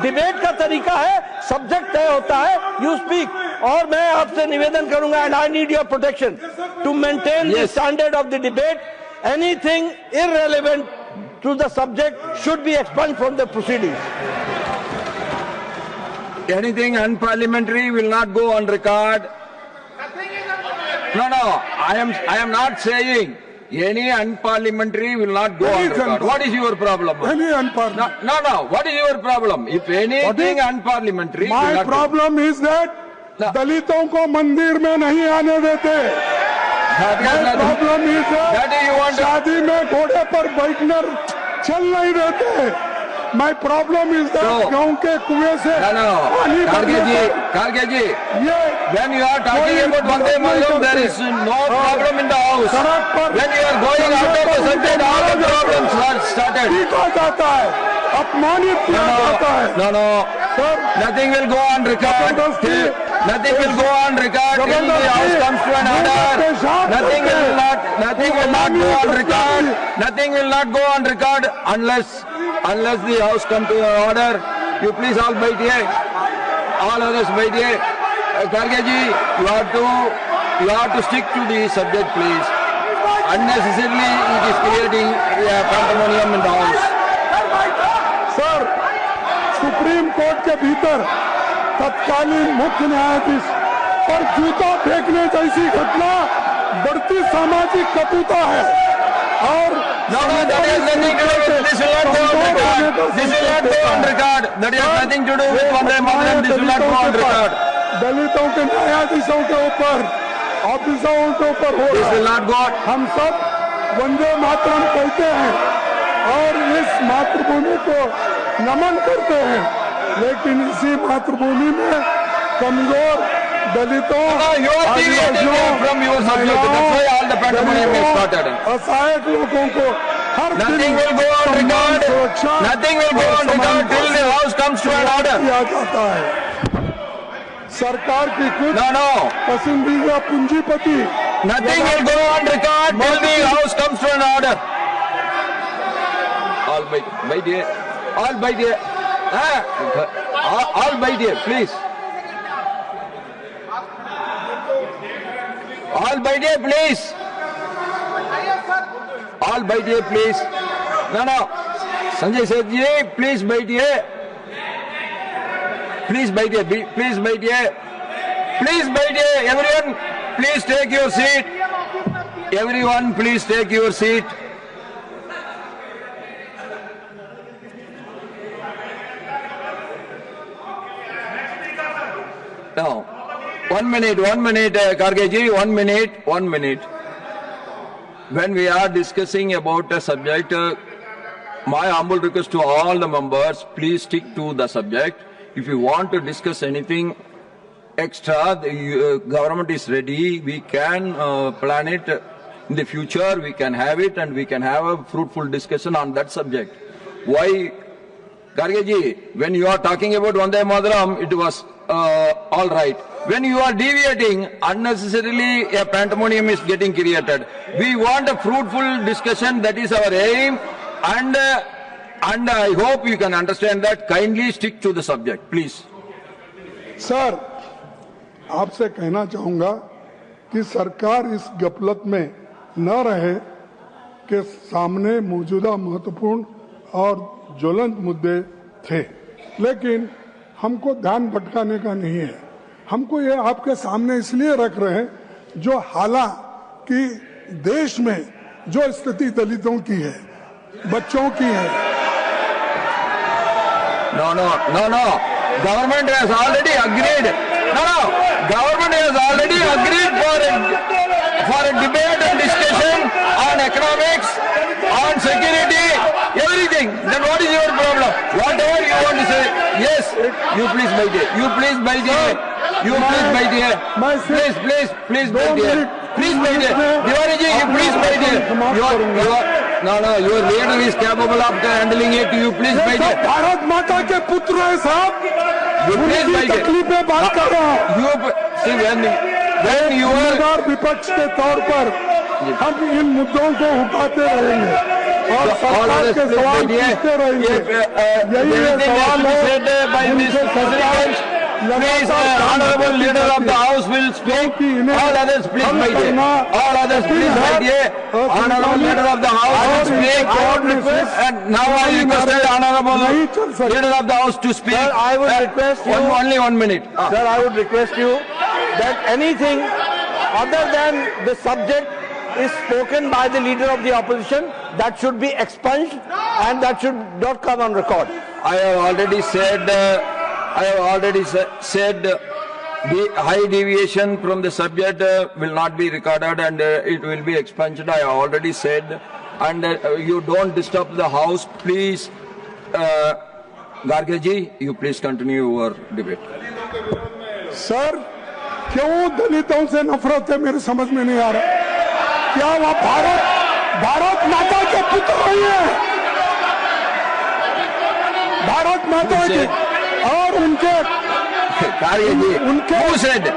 डिबेट का तरीका है सब्जेक्ट तय होता है, यू स्पीक। और मैं आपसे निवेदन करूंगा, and I need your protection to maintain the standard of the debate. Anything irrelevant to the subject should be expunged from the proceedings. Anything unparliamentary will not go on record. No, I am not saying Any unparliamentary will not go on record. What is your problem? Any unparliamentary. No. What is your problem? If anything unparliamentary, My problem is that दलितों को मंदिर में नहीं आने देते. My problem is that शादी में घोड़े पर बैठकर चल नहीं देते. My problem is that गांव के कुएं से पानी Karge ji, when you are talking about Vande Mataram, there is no problem in the house. When you are going out of the subject, all the problems are started. पीटा जाता है, अपमानित किया जाता है. No. Nothing will go on record. Nothing will go on record till the house comes to an order. Nothing will not go on record. Nothing will not go on record unless the house come to an order. You please all wait here. All others wait here. Karge ji, you have to stick to the subject, please. Unnecessarily, it is creating pandemonium in the house. Sir, supreme court के भीतर तत्कालीन मुख्य न्यायाधीश पर जूता फेंकने जैसी घटना बढ़ती सामाजिक कटुता है और No, that has nothing to do with this. Will not go on record. This will not go on record. That has nothing to do with Vande Mataram. This will not go on record. दलितों के न्यायाधीशों के ऊपर, ऑफिसरों के ऊपर हो This will not go on. हम सब वंदे मातरम कहते हैं और इस मातृभूमि को नमन करते हैं, लेकिन इसी मातृभूमि में कमजोर दलितों, You are deviating from your subject. That's why all the pandemonium is started. असहायक लोगों को हर Nothing will go on record. Nothing will go on record till the house comes to an order. किया जाता है. सरकार की कुछ No. पसंदीदा पूंजीपति. Nothing will go on record till the house comes to an order. All wait here. All wait here. All wait here, please. All wait here, please. All wait here, please. No. Sanjay Sethi, please wait here. Please wait here. Please wait here. Please wait here. Everyone, please take your seat. Everyone, please take your seat. Now, 1 minute, Karge ji, 1 minute. When we are discussing about a subject, my humble request to all the members, please stick to the subject. If you want to discuss anything extra, the government is ready. We can plan it in the future. We can have it and we can have a fruitful discussion on that subject. Why, Karge ji, when you are talking about Vande Mataram, it was all right. When you are deviating, unnecessarily a pandemonium is getting created. We want a fruitful discussion, that is our aim, and I hope you can understand that. Kindly stick to the subject, please. Sir, आपसे कहना चाहूंगा कि सरकार इस गफलत में न रहे कि सामने मौजूदा महत्वपूर्ण और ज्वलंत मुद्दे थे, लेकिन हमको ध्यान भटकाने का नहीं है. हमको ये आपके सामने इसलिए रख रहे हैं जो हालांकि देश में जो स्थिति दलितों की है, बच्चों की है. No. Government has already agreed. Government has already agreed for a debate and discussion on economics, on security, everything. Then what is your problem? Whatever you want to say, yes, you please wait here. You please wait here. Please wait here. Please wait here. Diwali ji, you please wait here. Your leader is capable of handling it. You please wait here. Bharat माता के पुत्र है साहब. You please wait here. तकलीफ में बात कर रहा हूँ. See, when you are विपक्ष के तौर पर हम इन मुद्दों को उठाते रहेंगे और सरकार के सवाल पूछते रहेंगे. यही सवाल है जिनसे सरकार Please, honorable leader of the house will speak. All others please wait here. All others please wait here. Honorable leader of the house will speak. And now I requested honorable leader of the house to speak. Sir, I would request you. Only 1 minute. Sir, I would request you that anything other than the subject is spoken by the leader of the opposition, that should be expunged and that should not come on record. I have already said the high deviation from the subject will not be recorded and it will be expunged. I have already said, and you don't disturb the house, please. Garge ji, you please continue your debate. Sir, क्यों दलितों से नफरत है मेरे समझ में नहीं आ रहा। क्या वह भारत माता के पुत्र नहीं है? भारत माता के और उनके Who said?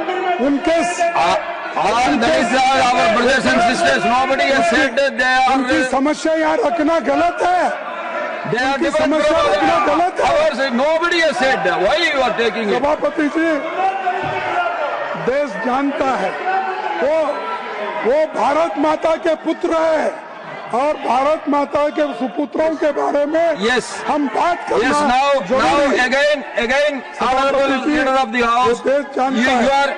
All these are our brothers and sisters. Nobody has said that they are. उनकी समस्या यहाँ रखना गलत है। They are different from ours. Nobody has said. Why you are taking it? सभापति जी, देश जानता है वो भारत माता के पुत्र है और भारत माता के सुपुत्रों के बारे में हम बात करना now again honorable leader of the house, you are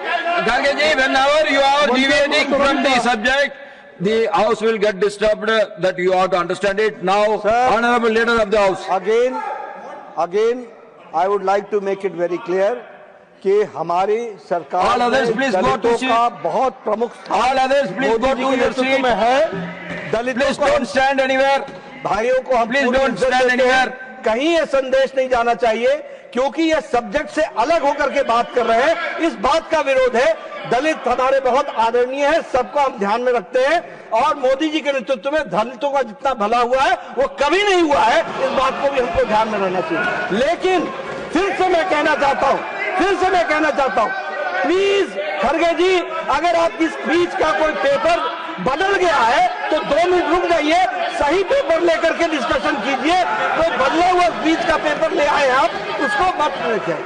Garge ji, whenever you are deviating from the subject, the house will get disturbed. That you have to understand it. Now, sir, honorable leader of the house. Again, I would like to make it very clear कि हमारी सरकार दलितों का बहुत प्रमुख स्थान में है। Please don't stand anywhere. भाइयों को हम Please don't stand anywhere. कहीं ये संदेश नहीं जाना चाहिए क्योंकि ये सब्जेक्ट से अलग होकर के बात कर रहे हैं। इस बात का विरोध है। दलित हमारे बहुत आदरणीय है, सबको हम ध्यान में रखते हैं और मोदी जी के नेतृत्व में दलितों का जितना भला हुआ है वो कभी नहीं हुआ है। इस बात को भी हमको ध्यान में रहना चाहिए। लेकिन फिर से मैं कहना चाहता हूं, प्लीज खड़गे जी, अगर आपकी स्पीच का कोई पेपर बदल गया है तो 2 मिनट रुक जाइए, सही पेपर लेकर के डिस्कशन कीजिए। कोई बदला हुआ स्पीच का पेपर ले आए आप, उसको मत रखिए।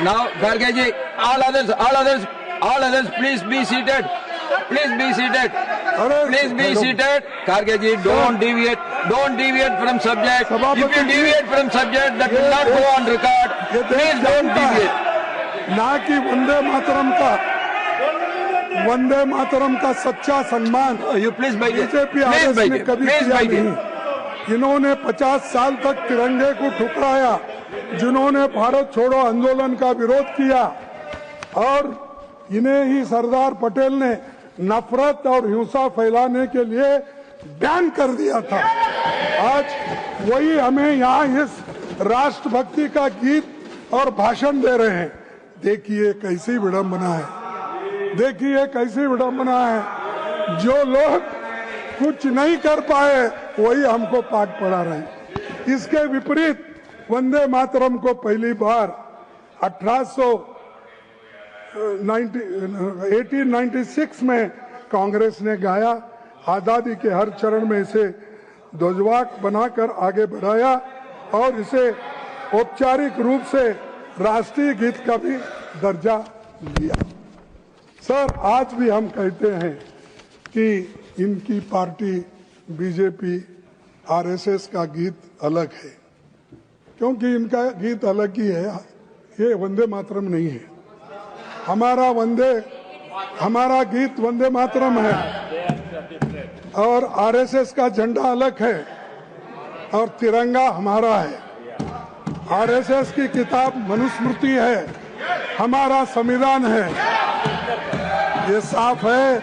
Now, Garge ji, all others, please be seated. Please be seated. Garge ji, don't deviate from subject. If you deviate from subject, that will not go on record. Please don't deviate. ना कि वंदे मातरम का सच्चा सम्मान BJP RSS ने कभी किया नहीं। इन्होंने 50 साल तक तिरंगे को ठुकराया, जिन्होंने भारत छोड़ो आंदोलन का विरोध किया और इन्हें ही सरदार पटेल ने नफरत और हिंसा फैलाने के लिए बैन कर दिया था। आज वही हमें यहाँ इस राष्ट्रभक्ति का गीत और भाषण दे रहे हैं। देखिए कैसी विडंबना है, जो लोग कुछ नहीं कर पाए वही हमको पाठ पढ़ा रहे हैं। इसके विपरीत वंदे मातरम को पहली बार 1896 में कांग्रेस ने गाया। आजादी के हर चरण में इसे ध्वजवाहक बनाकर आगे बढ़ाया और इसे औपचारिक रूप से राष्ट्रीय गीत का भी दर्जा दिया। सर, आज भी हम कहते हैं कि इनकी पार्टी बीजेपी आरएसएस का गीत अलग है, क्योंकि इनका गीत अलग ही है। ये वंदे मातरम नहीं है। हमारा गीत वंदे मातरम है और आरएसएस का झंडा अलग है और तिरंगा हमारा है। आरएसएस की किताब मनुस्मृति है, हमारा संविधान है। ये साफ है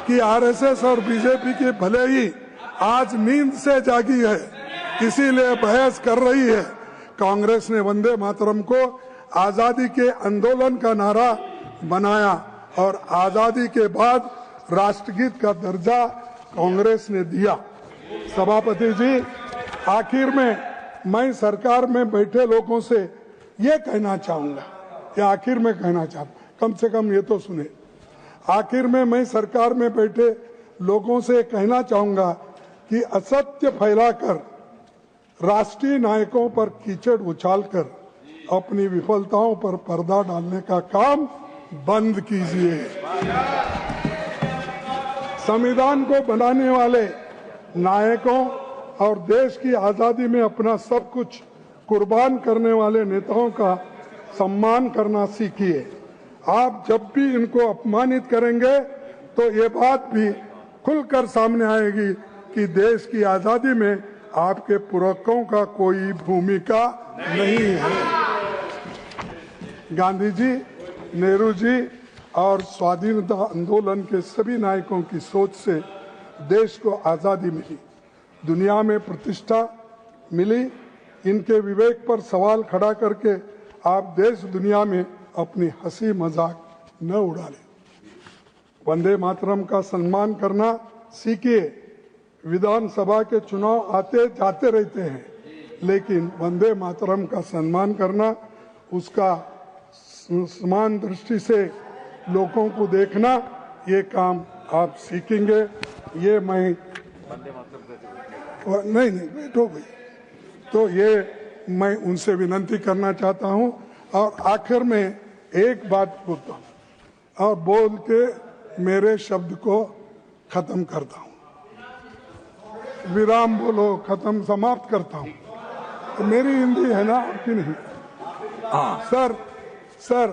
कि आरएसएस और बीजेपी के भले ही आज नींद से जागी है, इसीलिए बहस कर रही है। कांग्रेस ने वंदे मातरम को आजादी के आंदोलन का नारा बनाया और आजादी के बाद राष्ट्रगीत का दर्जा कांग्रेस ने दिया। सभापति जी, आखिर में मैं सरकार में बैठे लोगों से ये कहना चाहूंगा, कम से कम ये तो सुने। आखिर में मैं सरकार में बैठे लोगों से कहना चाहूंगा कि असत्य फैलाकर राष्ट्रीय नायकों पर कीचड़ उछालकर अपनी विफलताओं पर पर्दा डालने का काम बंद कीजिए। संविधान को बनाने वाले नायकों और देश की आजादी में अपना सब कुछ कुर्बान करने वाले नेताओं का सम्मान करना सीखिए। आप जब भी इनको अपमानित करेंगे तो ये बात भी खुलकर सामने आएगी कि देश की आजादी में आपके पूर्वजों का कोई भूमिका नहीं है। गांधी जी, नेहरू जी और स्वाधीनता आंदोलन के सभी नायकों की सोच से देश को आजादी मिली, दुनिया में प्रतिष्ठा मिली। इनके विवेक पर सवाल खड़ा करके आप देश दुनिया में अपनी हंसी मजाक न उड़ालें। वंदे मातरम का सम्मान करना सीखिए। विधानसभा के चुनाव आते जाते रहते हैं, लेकिन वंदे मातरम का सम्मान करना, उसका समान दृष्टि से लोगों को देखना, ये काम आप सीखेंगे। ये मैं नहीं बैठो भाई, तो ये मैं उनसे विनती करना चाहता हूं। और आखिर में एक बात बोलता हूं और बोल के मेरे शब्द को खत्म करता हूं। विराम बोलो, खत्म, समाप्त करता हूं। तो मेरी हिंदी है ना, आपकी नहीं। सर,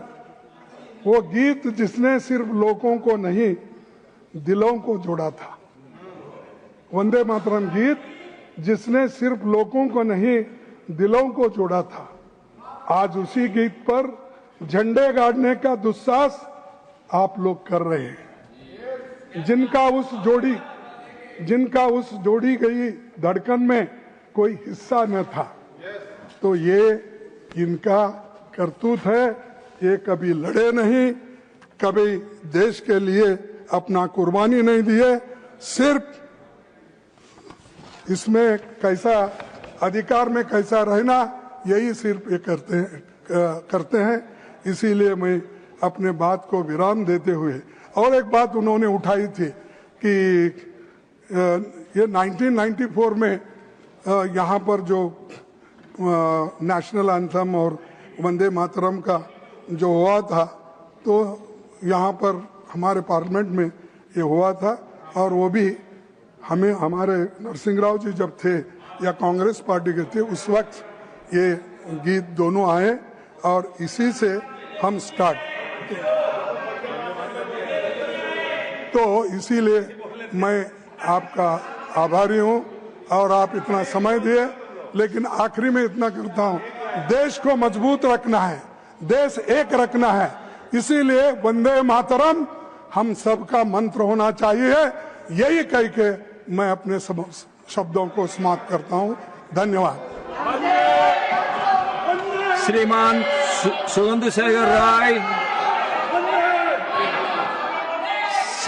वो गीत जिसने सिर्फ लोगों को नहीं दिलों को जोड़ा था, वंदे मातरम गीत जिसने सिर्फ लोगों को नहीं दिलों को जोड़ा था, आज उसी गीत पर झंडे गाड़ने का दुस्साहस आप लोग कर रहे हैं। जिनका उस जोड़ी गई धड़कन में कोई हिस्सा न था, तो ये इनका करतूत है। ये कभी लड़े नहीं, कभी देश के लिए अपना कुर्बानी नहीं दिए, सिर्फ इसमें कैसा अधिकार में कैसा रहना, यही सिर्फ ये करते हैं। इसीलिए मैं अपने बात को विराम देते हुए, और एक बात उन्होंने उठाई थी कि ये 1994 में यहाँ पर जो नेशनल एंथम और वंदे मातरम का जो हुआ था, तो यहाँ पर हमारे पार्लियामेंट में ये हुआ था, और वो भी हमारे नरसिंह राव जी जब थे या कांग्रेस पार्टी के थे, उस वक्त ये गीत दोनों आए और इसी से हम स्टार्ट। तो इसीलिए मैं आपका आभारी हूं और आप इतना समय दिए। लेकिन आखिरी में इतना करता हूं, देश को मजबूत रखना है, देश एक रखना है, इसीलिए वंदे मातरम हम सबका मंत्र होना चाहिए। यही कह के मैं अपने शब्दों को समाप्त करता हूं। धन्यवाद। श्रीमान सुगंधु शेखर राय।